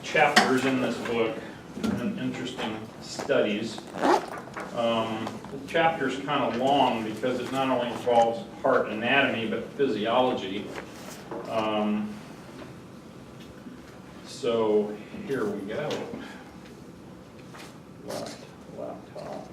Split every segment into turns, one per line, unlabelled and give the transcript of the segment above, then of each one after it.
chapters in this book and interesting studies. The chapter's kind of long because it not only involves heart anatomy but physiology. So here we go. Laptop.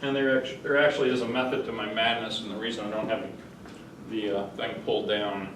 And there actually is a method to my madness, and the reason I don't have the thing pulled down.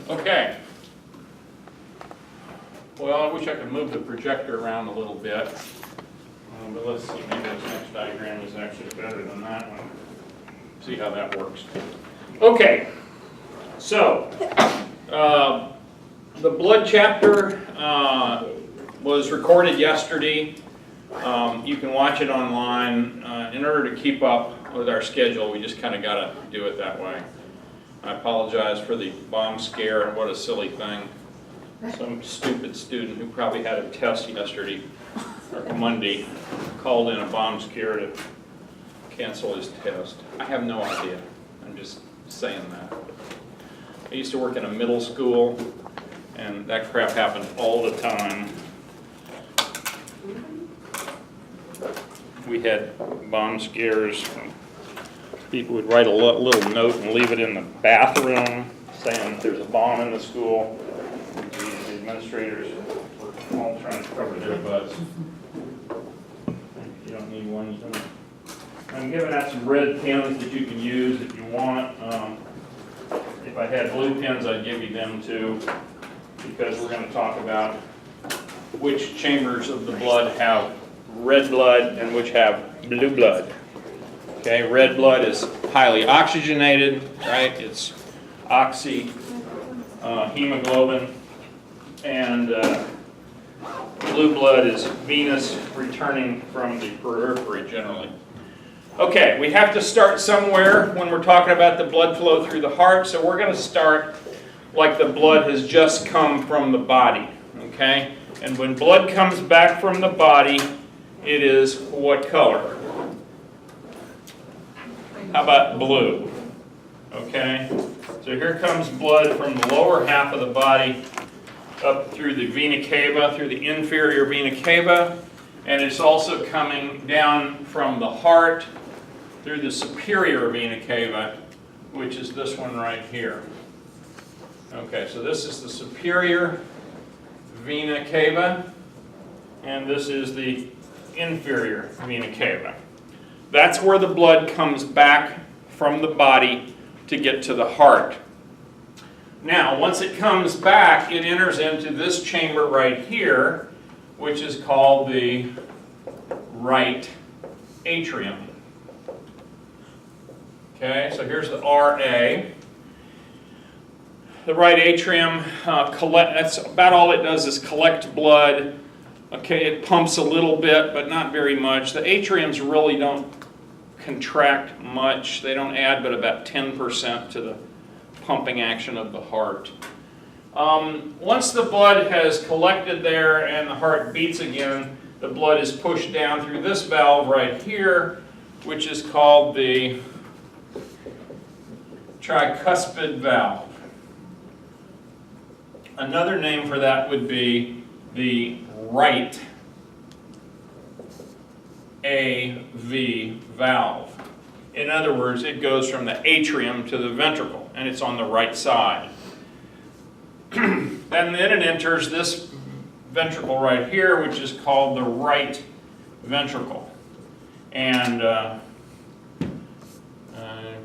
Okay. Well, I wish I could move the projector around a little bit. But let's see, maybe this next diagram is actually better than that one. See how that works. Okay. So, the blood chapter was recorded yesterday. You can watch it online. In order to keep up with our schedule, we just kind of got to do it that way. I apologize for the bomb scare, and what a silly thing. Some stupid student who probably had a test yesterday, or Monday, called in a bomb scare to cancel his test. I have no idea. I'm just saying that. I used to work in a middle school, and that crap happened all the time. We had bomb scares. People would write a little note and leave it in the bathroom saying there's a bomb in the school. The administrators were all trying to cover their butts. You don't need one. I'm giving out some red pens that you can use if you want. If I had blue pens, I'd give you them too, because we're going to talk about which chambers of the blood have red blood and which have blue blood. Okay, red blood is highly oxygenated, right? It's hemoglobin, and blue blood is venous, returning from the periphery generally. Okay, we have to start somewhere when we're talking about the blood flow through the heart, so we're going to start like the blood has just come from the body, okay? And when blood comes back from the body, it is what color? How about blue? Okay, so here comes blood from the lower half of the body up through the vena cava, through the inferior vena cava, and it's also coming down from the heart through the superior vena cava, which is this one right here. Okay, so this is the superior vena cava, and this is the inferior vena cava. That's where the blood comes back from the body to get to the heart. Now, once it comes back, it enters into this chamber right here, which is called the right atrium. Okay, so here's the RA. The right atrium, that's about all it does is collect blood. Okay, it pumps a little bit, but not very much. The atriums really don't contract much. They don't add but about 10% to the pumping action of the heart. Once the blood has collected there and the heart beats again, the blood is pushed down through this valve right here, which is called the tricuspid valve. Another name for that would be the right AV valve. In other words, it goes from the atrium to the ventricle, and it's on the right side. And then it enters this ventricle right here, which is called the right ventricle. And I'm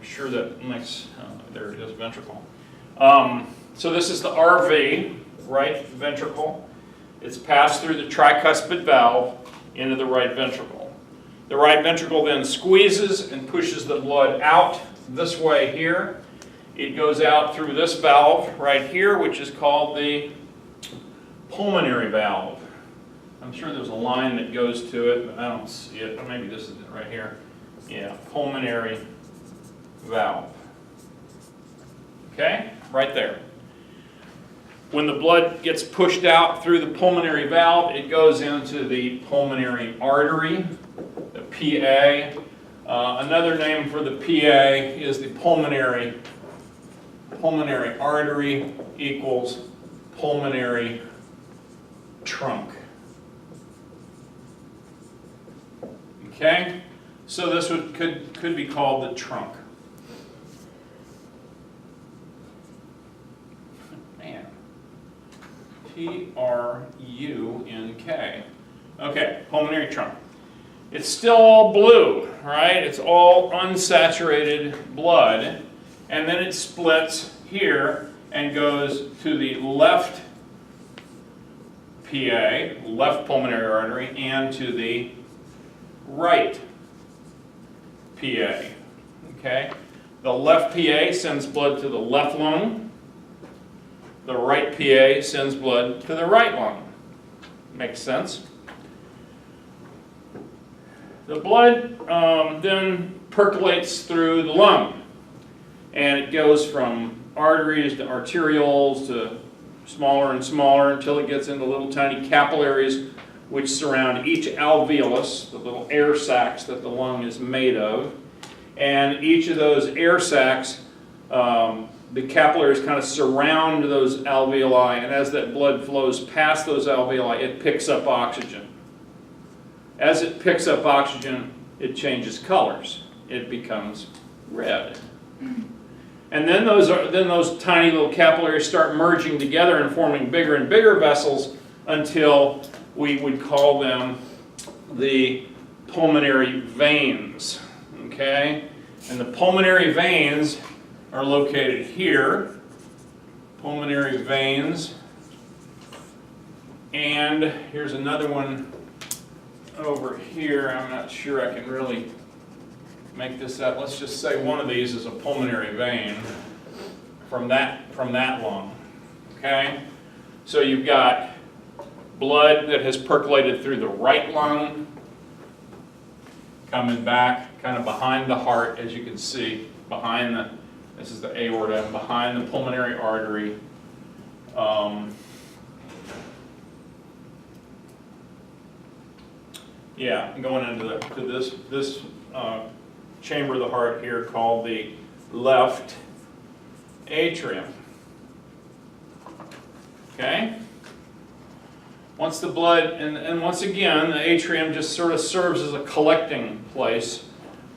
sure that makes, there it is, ventricle. So this is the RV, right ventricle. It's passed through the tricuspid valve into the right ventricle. The right ventricle then squeezes and pushes the blood out this way here. It goes out through this valve right here, which is called the pulmonary valve. I'm sure there's a line that goes to it, but I don't see it. Maybe this is it right here. Yeah, pulmonary valve. Okay, right there. When the blood gets pushed out through the pulmonary valve, it goes into the pulmonary artery, the PA. Another name for the PA is the pulmonary artery equals pulmonary trunk. Okay, so this could be called the trunk. Man, T-R-U-N-K. Okay, pulmonary trunk. It's still all blue, right? It's all unsaturated blood, and then it splits here and goes to the left PA, left pulmonary artery, and to the right PA. Okay? The left PA sends blood to the left lung. The right PA sends blood to the right lung. Makes sense? The blood then percolates through the lung, and it goes from arteries to arterioles to smaller and smaller until it gets into little tiny capillaries which surround each alveolus, the little air sacs that the lung is made of. And each of those air sacs, the capillaries kind of surround those alveoli, and as that blood flows past those alveoli, it picks up oxygen. As it picks up oxygen, it changes colors. It becomes red. And then those tiny little capillaries start merging together and forming bigger and bigger vessels until we would call them the pulmonary veins. Okay? And the pulmonary veins are located here. Pulmonary veins. And here's another one over here. I'm not sure I can really make this out. Let's just say one of these is a pulmonary vein from that lung. Okay? So you've got blood that has percolated through the right lung, coming back kind of behind the heart, as you can see, this is the aorta, behind the pulmonary artery. Going into this chamber of the heart here called the left atrium. Okay? Once the blood, and once again, the atrium just sort of serves as a collecting place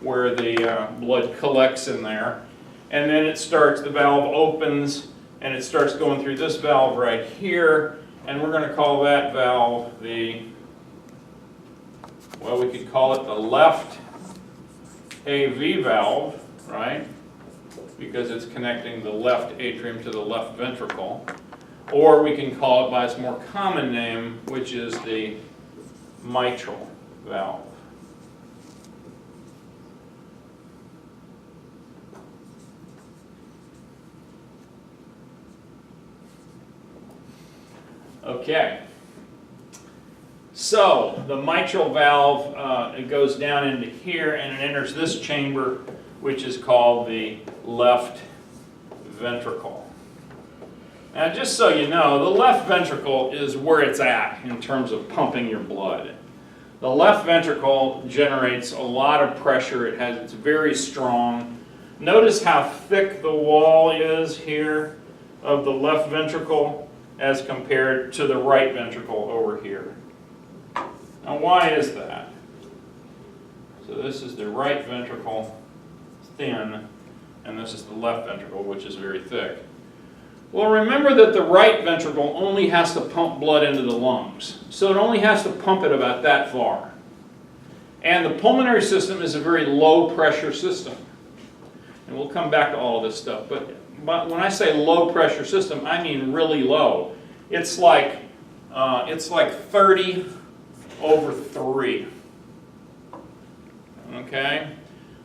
where the blood collects in there. And then the valve opens, and it starts going through this valve right here, and we're going to call that valve we could call it the left AV valve, right? Because it's connecting the left atrium to the left ventricle. Or we can call it by its more common name, which is the mitral valve. Okay. So the mitral valve, it goes down into here and it enters this chamber, which is called the left ventricle. Now, just so you know, the left ventricle is where it's at in terms of pumping your blood. The left ventricle generates a lot of pressure. It's very strong. Notice how thick the wall is here of the left ventricle as compared to the right ventricle over here. Now, why is that? So this is the right ventricle, thin, and this is the left ventricle, which is very thick. Well, remember that the right ventricle only has to pump blood into the lungs, so it only has to pump it about that far. And the pulmonary system is a very low pressure system. And we'll come back to all of this stuff, but when I say low pressure system, I mean really low. It's like 30 over 3, okay,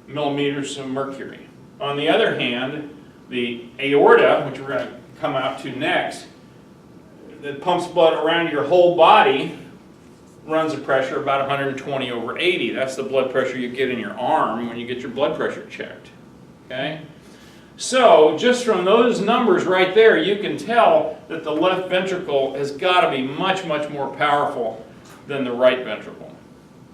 millimeters of mercury. On the other hand, the aorta, which we're going to come out to next, that pumps blood around your whole body, runs a pressure about 120 over 80. That's the blood pressure you get in your arm when you get your blood pressure checked. Okay? So, just from those numbers right there, you can tell that the left ventricle has got to be much, much more powerful than the right ventricle.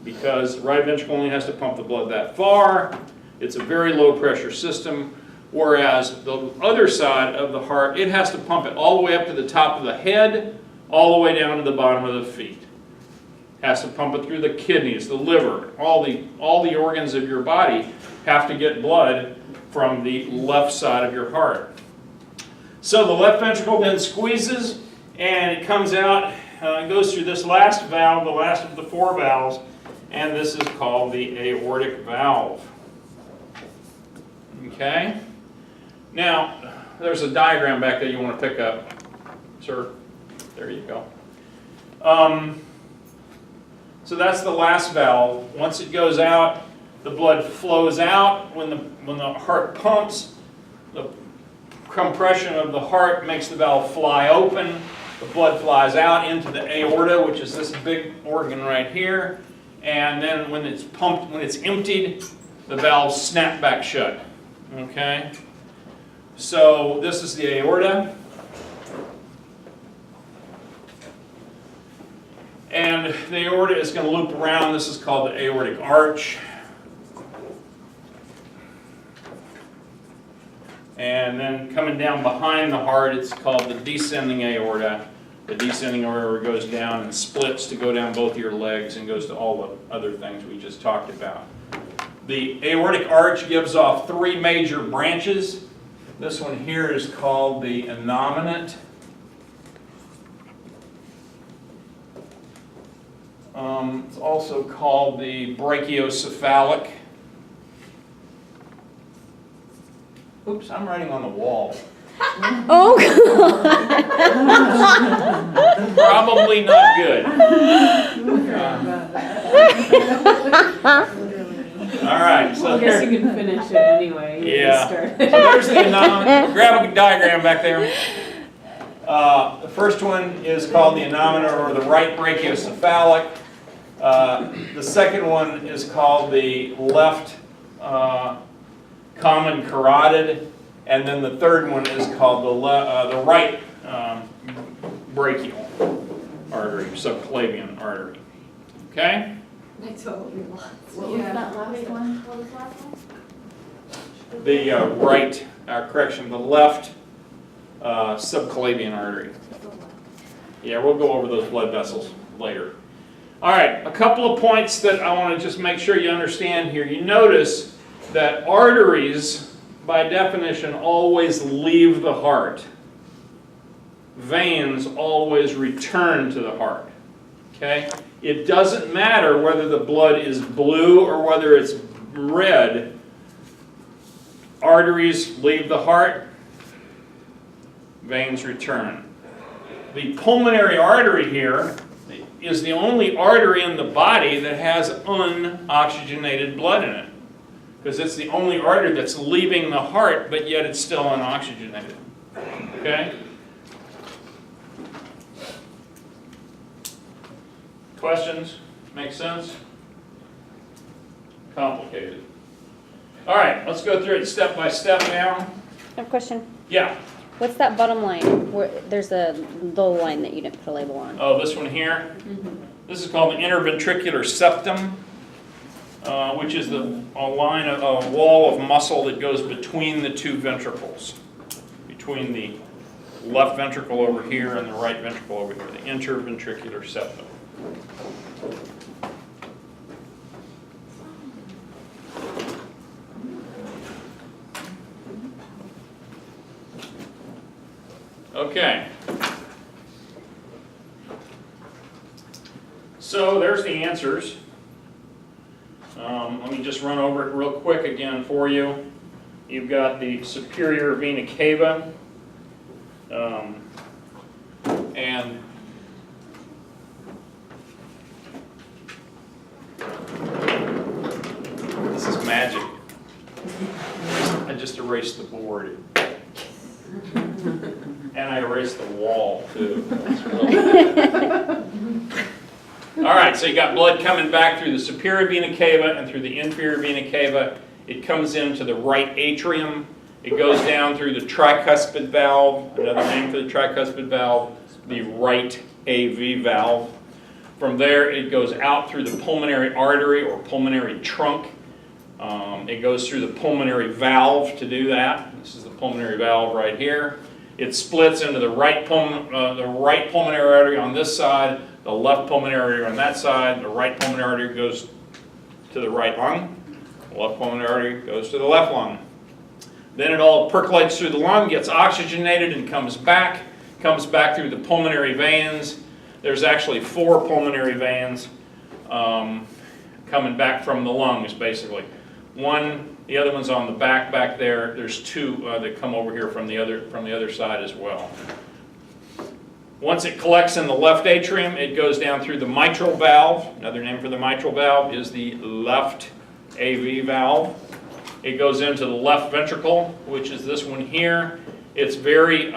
Because the right ventricle only has to pump the blood that far. It's a very low pressure system. Whereas the other side of the heart, it has to pump it all the way up to the top of the head, all the way down to the bottom of the feet. Has to pump it through the kidneys, the liver, all the organs of your body have to get blood from the left side of your heart. So the left ventricle then squeezes and it comes out, it goes through this last valve, the last of the 4 valves, and this is called the aortic valve. Okay? Now, there's a diagram back there you want to pick up. Sir, there you go. So that's the last valve. Once it goes out, the blood flows out. When the heart pumps, the compression of the heart makes the valve fly open. The blood flies out into the aorta, which is this big organ right here. And then when it's pumped, when it's emptied, the valves snap back shut. Okay? So this is the aorta. And the aorta is going to loop around. This is called the aortic arch. And then coming down behind the heart, it's called the descending aorta. The descending aorta goes down and splits to go down both your legs and goes to all the other things we just talked about. The aortic arch gives off 3 major branches. This one here is called the innominate. It's also called the brachiocephalic. Oops, I'm writing on the wall.
Oh,
Probably not good. All right, so
I guess you can finish it anyway. You
yeah.
can
So
start.
there's the innominate. Grab a diagram back there. The first one is called the innominate, or the right brachiocephalic. The second one is called the left common carotid, and then the third one is called the right brachial artery, subclavian artery. Okay?
I totally lost.
what was that last one? What was the last one?
The right, correction, the left subclavian artery. Yeah, we'll go over those blood vessels later. All right, a couple of points that I want to just make sure you understand here. You notice that arteries, by definition, always leave the heart. Veins always return to the heart. Okay? It doesn't matter whether the blood is blue or whether it's red. Arteries leave the heart, veins return. The pulmonary artery here is the only artery in the body that has unoxygenated blood in it, because it's the only artery that's leaving the heart, but yet it's still unoxygenated. Okay? Questions? Make sense? Complicated. All right, let's go through it step by step now.
I have a question.
Yeah.
What's that bottom line? Where there's a little line that you didn't put a label on.
Oh, this one here? This is called the interventricular septum, which is a line, a wall of muscle that goes between the 2 ventricles, between the left ventricle over here and the right ventricle over here, the interventricular septum. Okay. So there's the answers. Let me just run over it real quick again for you. You've got the superior vena cava, and this is magic. I just erased the board. And I erased the wall too. That's really All right, so you got blood coming back through the superior vena cava and through the inferior vena cava. It comes into the right atrium. It goes down through the tricuspid valve, another name for the tricuspid valve, the right AV valve. From there, it goes out through the pulmonary artery or pulmonary trunk. It goes through the pulmonary valve to do that. This is the pulmonary valve right here. It splits into the right pulmonary artery on this side, the left pulmonary artery on that side. The right pulmonary artery goes to the right lung. The left pulmonary artery goes to the left lung. Then it all percolates through the lung, gets oxygenated, and comes back through the pulmonary veins. There's actually 4 pulmonary veins coming back from the lungs, basically. One, the other one's on the back there. There's 2 that come over here from the other side as well. Once it collects in the left atrium, it goes down through the mitral valve. Another name for the mitral valve is the left AV valve. It goes into the left ventricle, which is this one here. It's very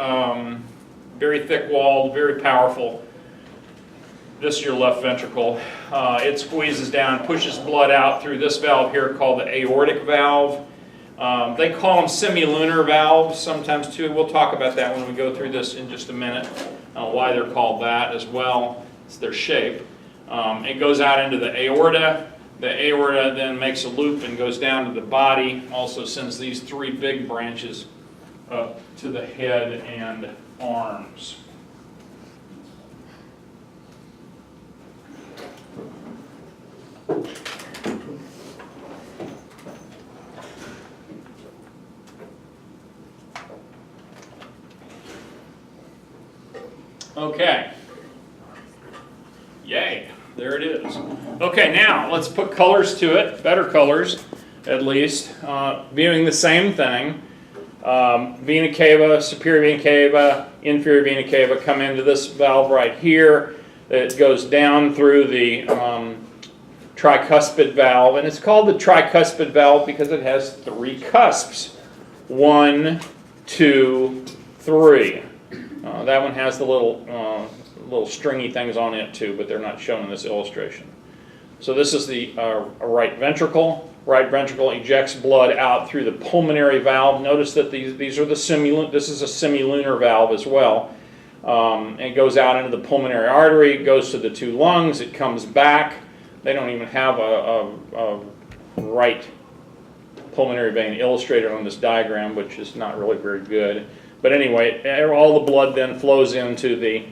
thick-walled, very powerful. This is your left ventricle. It squeezes down, pushes blood out through this valve here called the aortic valve. They call them semilunar valves sometimes too. We'll talk about that when we go through this in just a minute, why they're called that as well. It's their shape. It goes out into the aorta. The aorta then makes a loop and goes down to the body. Also sends these 3 big branches up to the head and arms. Okay. Yay, there it is. Okay, now let's put colors to it, better colors at least. Viewing the same thing. Vena cava, superior vena cava, inferior vena cava come into this valve right here. It goes down through the tricuspid valve, and it's called the tricuspid valve because it has 3 cusps. 1, 2, 3. That one has the little stringy things on it too, but they're not shown in this illustration. So this is the right ventricle. Right ventricle ejects blood out through the pulmonary valve. Notice that these are this is a semilunar valve as well. It goes out into the pulmonary artery, it goes to the 2 lungs, it comes back. They don't even have a right pulmonary vein illustrated on this diagram, which is not really very good. But anyway, all the blood then flows into the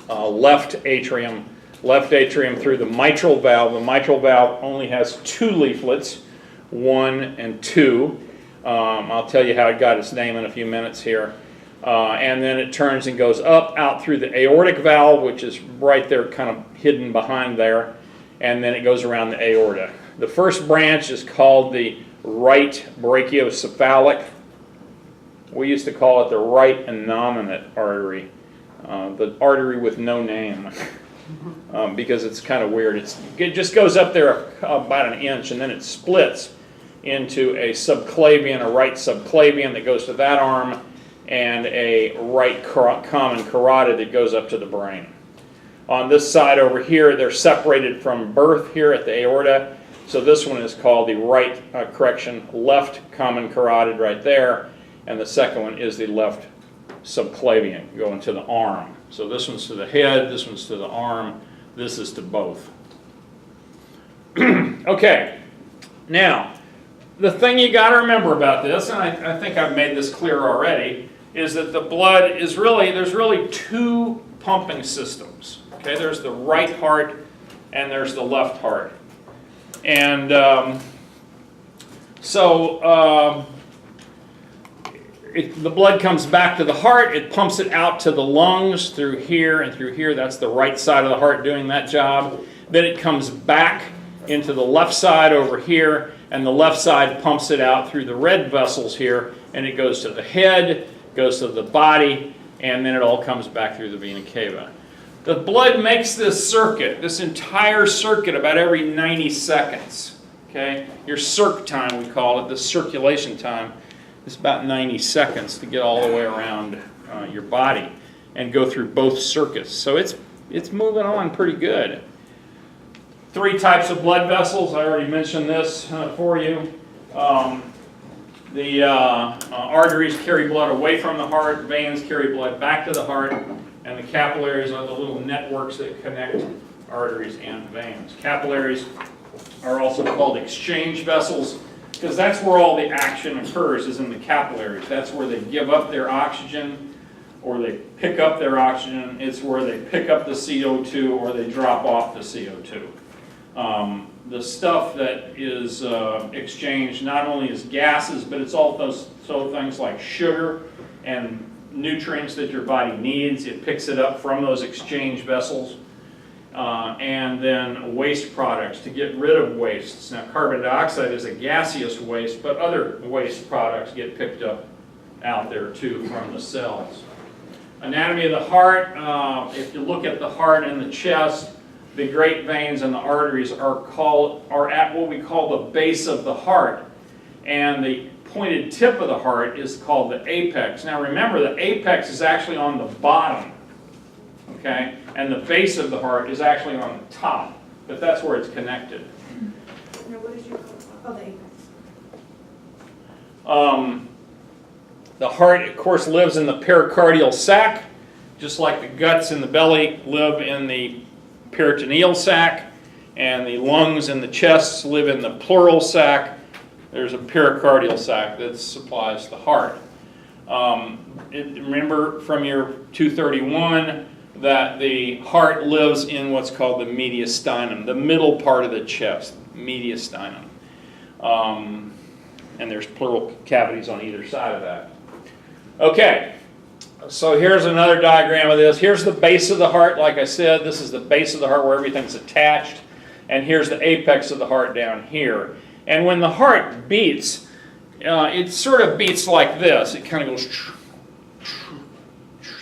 left atrium through the mitral valve. The mitral valve only has 2 leaflets, 1 and 2. I'll tell you how it got its name in a few minutes here. And then it turns and goes up, out through the aortic valve, which is right there, kind of hidden behind there. And then it goes around the aorta. The first branch is called the right brachiocephalic. We used to call it the right innominate artery, the artery with no name, because it's kind of weird. It just goes up there about 1 inch, and then it splits into a subclavian, a right subclavian that goes to that arm, and a right common carotid that goes up to the brain. On this side over here, they're separated from birth here at the aorta. So this one is called the left common carotid right there. And the second one is the left subclavian going to the arm. So this one's to the head, this one's to the arm, this is to both. Okay, now, the thing you got to remember about this, and I think I've made this clear already, is that the blood is there's really 2 pumping systems. Okay, there's the right heart and there's the left heart. And the blood comes back to the heart, it pumps it out to the lungs through here and through here. That's the right side of the heart doing that job. Then it comes back into the left side over here, and the left side pumps it out through the red vessels here, and it goes to the head, goes to the body, and then it all comes back through the vena cava. The blood makes this circuit, this entire circuit, about every 90 seconds. Okay? Your circ time, we call it, the circulation time, is about 90 seconds to get all the way around your body and go through both circuits. So it's moving on pretty good. 3 types of blood vessels. I already mentioned this for you. The arteries carry blood away from the heart, veins carry blood back to the heart, and the capillaries are the little networks that connect arteries and veins. Capillaries are also called exchange vessels because that's where all the action occurs, is in the capillaries. That's where they give up their oxygen or they pick up their oxygen. It's where they pick up the CO2 or they drop off the CO2. The stuff that is exchanged not only is gases, but it's also things like sugar and nutrients that your body needs. It picks it up from those exchange vessels. And then waste products to get rid of wastes. Now, carbon dioxide is a gaseous waste, but other waste products get picked up out there too from the cells. Anatomy of the heart, if you look at the heart and the chest, the great veins and the arteries are at what we call the base of the heart, and the pointed tip of the heart is called the apex. Now remember, the apex is actually on the bottom, okay, and the base of the heart is actually on the top, but that's where it's connected.
Now, what did you call the apex?
The heart, of course, lives in the pericardial sac, just like the guts in the belly live in the peritoneal sac, and the lungs and the chest live in the pleural sac. There's a pericardial sac that supplies the heart. Remember from your 231 that the heart lives in what's called the mediastinum, the middle part of the chest, mediastinum. And there's pleural cavities on either side of that. Okay. So here's another diagram of this. Here's the base of the heart. Like I said, this is the base of the heart where everything's attached. And here's the apex of the heart down here. And when the heart beats, it sort of beats like this. It kind of goes...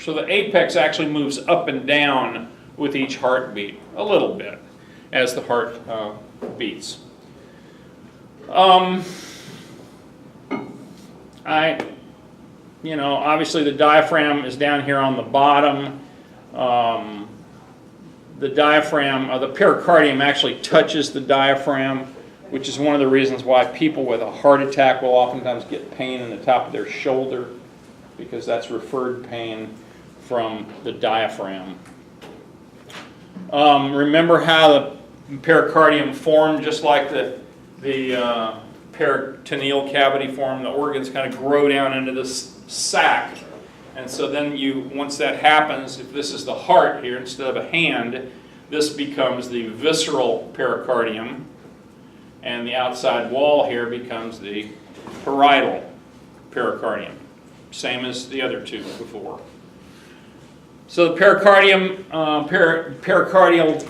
So the apex actually moves up and down with each heartbeat, a little bit, as the heart beats. Obviously the diaphragm is down here on the bottom. The diaphragm, the pericardium actually touches the diaphragm, which is one of the reasons why people with a heart attack will oftentimes get pain in the top of their shoulder, because that's referred pain from the diaphragm. Remember how the pericardium formed, just like the peritoneal cavity formed. The organs kind of grow down into this sac, and so then once that happens, if this is the heart here instead of a hand, this becomes the visceral pericardium, and the outside wall here becomes the parietal pericardium, same as the other two before. So the pericardium, pericardial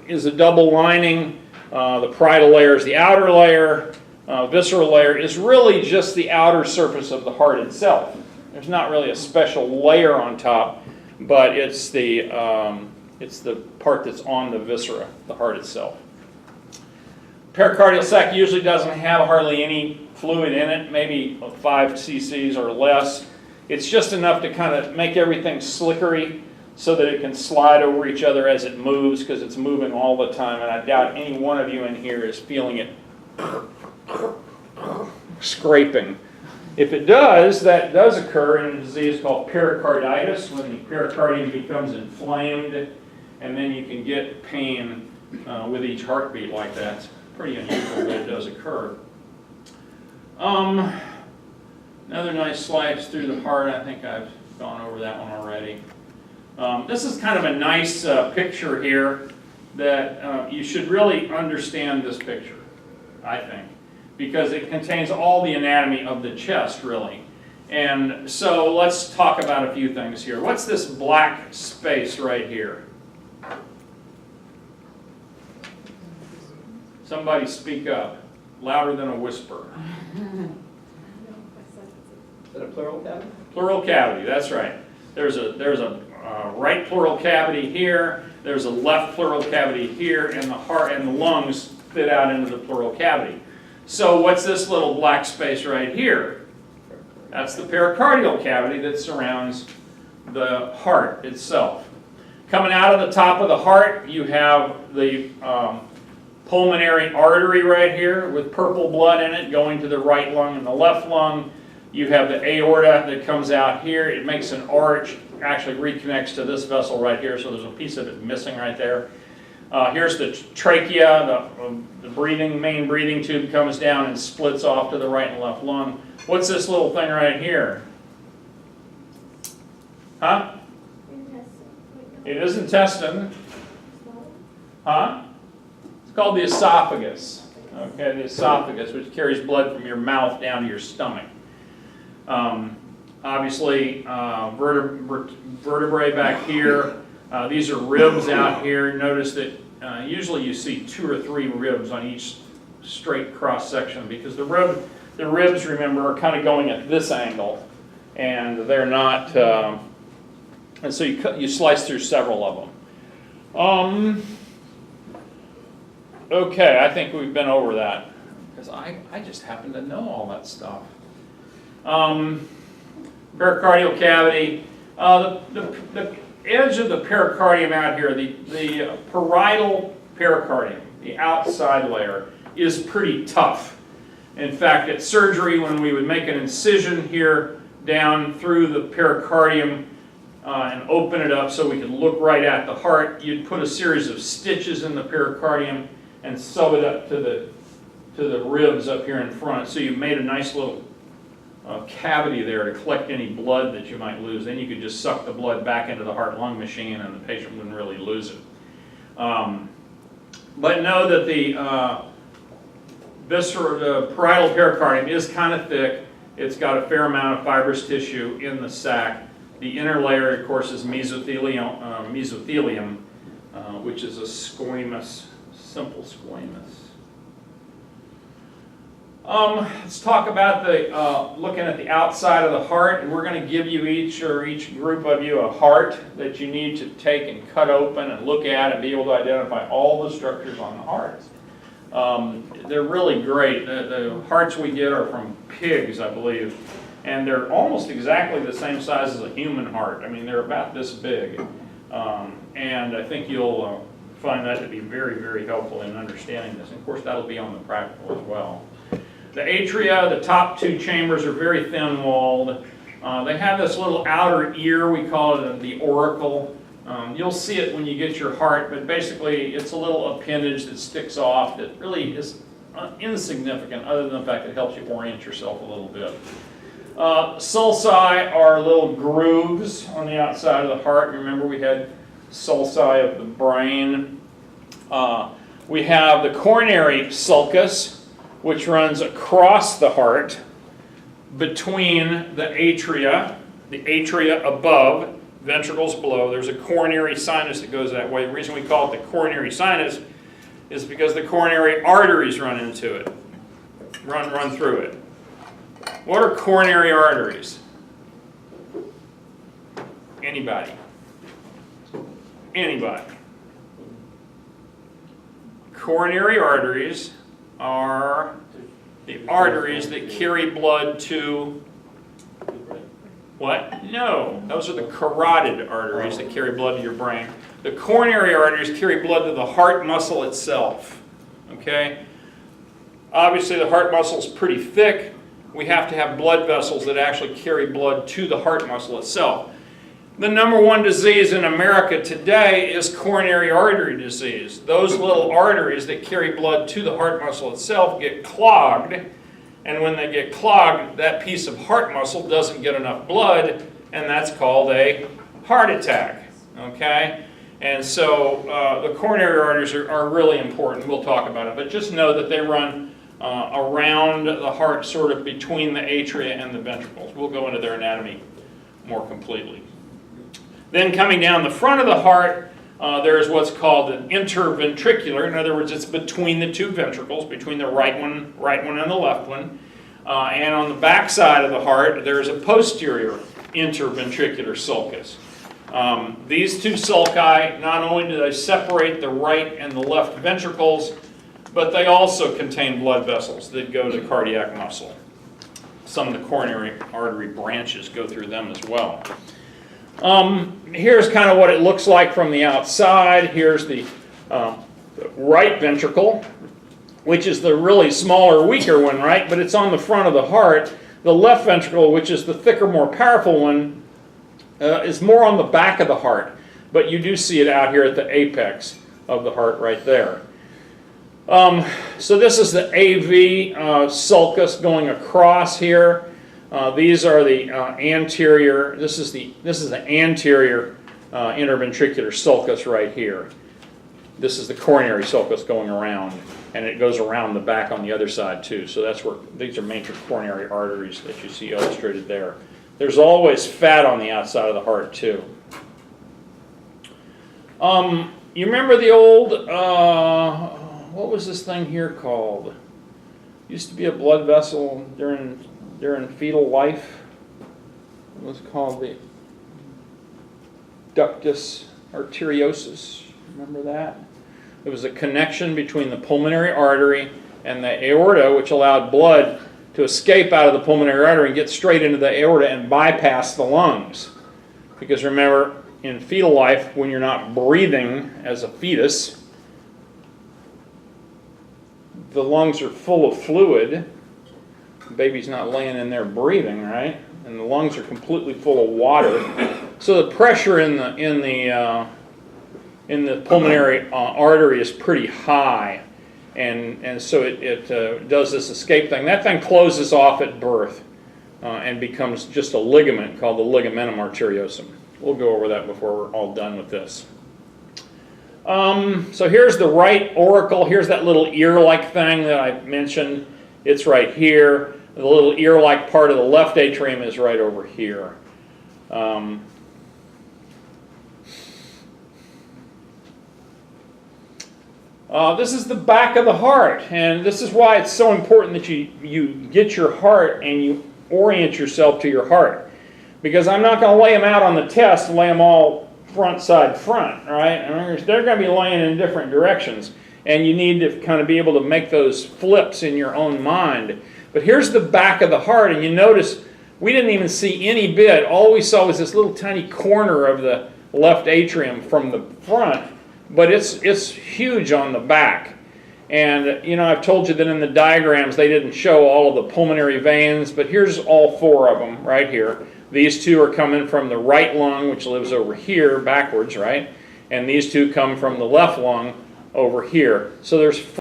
is a double lining. The parietal layer is the outer layer. Visceral layer is really just the outer surface of the heart itself. There's not really a special layer on top, but it's the part that's on the viscera, the heart itself. Pericardial sac usually doesn't have hardly any fluid in it, maybe 5 cc's or less. It's just enough to kind of make everything slickery so that it can slide over each other as it moves, because it's moving all the time, and I doubt any one of you in here is feeling it scraping. If it does, that does occur in a disease called pericarditis, when the pericardium becomes inflamed, and then you can get pain with each heartbeat like that. It's pretty unusual, but it does occur. Another nice slide through the heart. I think I've gone over that one already. This is kind of a nice picture here that you should really understand this picture, I think, because it contains all the anatomy of the chest, really. And so let's talk about a few things here. What's this black space right here? Somebody speak up, louder than a whisper.
Is that a plural cavity?
Pleural cavity, that's right. There's a right pleural cavity here, there's a left pleural cavity here, and the heart and the lungs fit out into the pleural cavity. So what's this little black space right here? That's the pericardial cavity that surrounds the heart itself. Coming out of the top of the heart, you have the pulmonary artery right here with purple blood in it going to the right lung and the left lung. You have the aorta that comes out here. It makes an arch, actually reconnects to this vessel right here, so there's a piece of it missing right there. Here's the trachea, the main breathing tube comes down and splits off to the right and left lung. What's this little thing right here? Huh? It is intestine. Huh? It's called the esophagus. Okay, the esophagus, which carries blood from your mouth down to your stomach. Obviously, vertebrae back here. These are ribs out here. Notice that usually you see 2 or 3 ribs on each straight cross section because the ribs, remember, are kind of going at this angle, and they're not. And so you slice through several of them. Okay, I think we've been over that because I just happen to know all that stuff. Pericardial cavity. The edge of the pericardium out here, the parietal pericardium, the outside layer, is pretty tough. In fact, at surgery, when we would make an incision here down through the pericardium and open it up so we could look right at the heart, you'd put a series of stitches in the pericardium and sew it up to the ribs up here in front. So you made a nice little cavity there to collect any blood that you might lose. Then you could just suck the blood back into the heart-lung machine and the patient wouldn't really lose it. But know that the parietal pericardium is kind of thick. It's got a fair amount of fibrous tissue in the sac. The inner layer, of course, is mesothelium, which is a squamous, simple squamous. Let's talk about looking at the outside of the heart, and we're going to give you each group of you a heart that you need to take and cut open and look at and be able to identify all the structures on the heart. They're really great. The hearts we get are from pigs, I believe, and they're almost exactly the same size as a human heart. I mean, they're about this big, and I think you'll find that to be very, very helpful in understanding this. And of course, that'll be on the practical as well. The atria, the top 2 chambers, are very thin-walled. They have this little outer ear, we call it the auricle. You'll see it when you get your heart, but basically it's a little appendage that sticks off that really is insignificant other than the fact that it helps you orient yourself a little bit. Sulci are little grooves on the outside of the heart. Remember, we had sulci of the brain. We have the coronary sulcus, which runs across the heart between the atria above, ventricles below. There's a coronary sinus that goes that way. The reason we call it the coronary sinus is because the coronary arteries run into it, run through it. What are coronary arteries? Anybody? Anybody? Coronary arteries are the arteries that carry blood to what? No, those are the carotid arteries that carry blood to your brain. The coronary arteries carry blood to the heart muscle itself. Okay? Obviously the heart muscle is pretty thick. We have to have blood vessels that actually carry blood to the heart muscle itself. The number 1 disease in America today is coronary artery disease. Those little arteries that carry blood to the heart muscle itself get clogged, and when they get clogged, that piece of heart muscle doesn't get enough blood, and that's called a heart attack. Okay? And so the coronary arteries are really important. We'll talk about it, but just know that they run around the heart, sort of between the atria and the ventricles. We'll go into their anatomy more completely. Then coming down the front of the heart, there's what's called an interventricular. In other words, it's between the two ventricles, between the right one and the left one. And on the back side of the heart, there's a posterior interventricular sulcus. These two sulci, not only do they separate the right and the left ventricles, but they also contain blood vessels that go to cardiac muscle. Some of the coronary artery branches go through them as well. Here's kind of what it looks like from the outside. Here's the right ventricle, which is the really smaller, weaker one, right? But it's on the front of the heart. The left ventricle, which is the thicker, more powerful one, is more on the back of the heart. But you do see it out here at the apex of the heart right there. So this is the AV sulcus going across here. These are the anterior. This is the anterior interventricular sulcus right here. This is the coronary sulcus going around, and it goes around the back on the other side too. So that's where these are major coronary arteries that you see illustrated there. There's always fat on the outside of the heart too. You remember the old, what was this thing here called? Used to be a blood vessel during fetal life. It was called the ductus arteriosus. Remember that? It was a connection between the pulmonary artery and the aorta, which allowed blood to escape out of the pulmonary artery and get straight into the aorta and bypass the lungs. Because remember, in fetal life, when you're not breathing as a fetus, the lungs are full of fluid. The baby's not laying in there breathing, right? And the lungs are completely full of water. So the pressure in the pulmonary artery is pretty high, and so it does this escape thing. That thing closes off at birth and becomes just a ligament called the ligamentum arteriosum. We'll go over that before we're all done with this. So here's the right auricle. Here's that little ear-like thing that I mentioned. It's right here. The little ear-like part of the left atrium is right over here. This is the back of the heart, and this is why it's so important that you get your heart and you orient yourself to your heart. Because I'm not going to lay them out on the test and lay them all front, side, front, right? I mean, they're going to be laying in different directions, and you need to kind of be able to make those flips in your own mind. But here's the back of the heart, and you notice we didn't even see any bit. All we saw was this little tiny corner of the left atrium from the front. But it's huge on the back. And, you know, I've told you that in the diagrams they didn't show all of the pulmonary veins, but here's all four of them right here. These two are coming from the right lung, which lives over here, backwards, right? And these two come from the left lung over here. So there's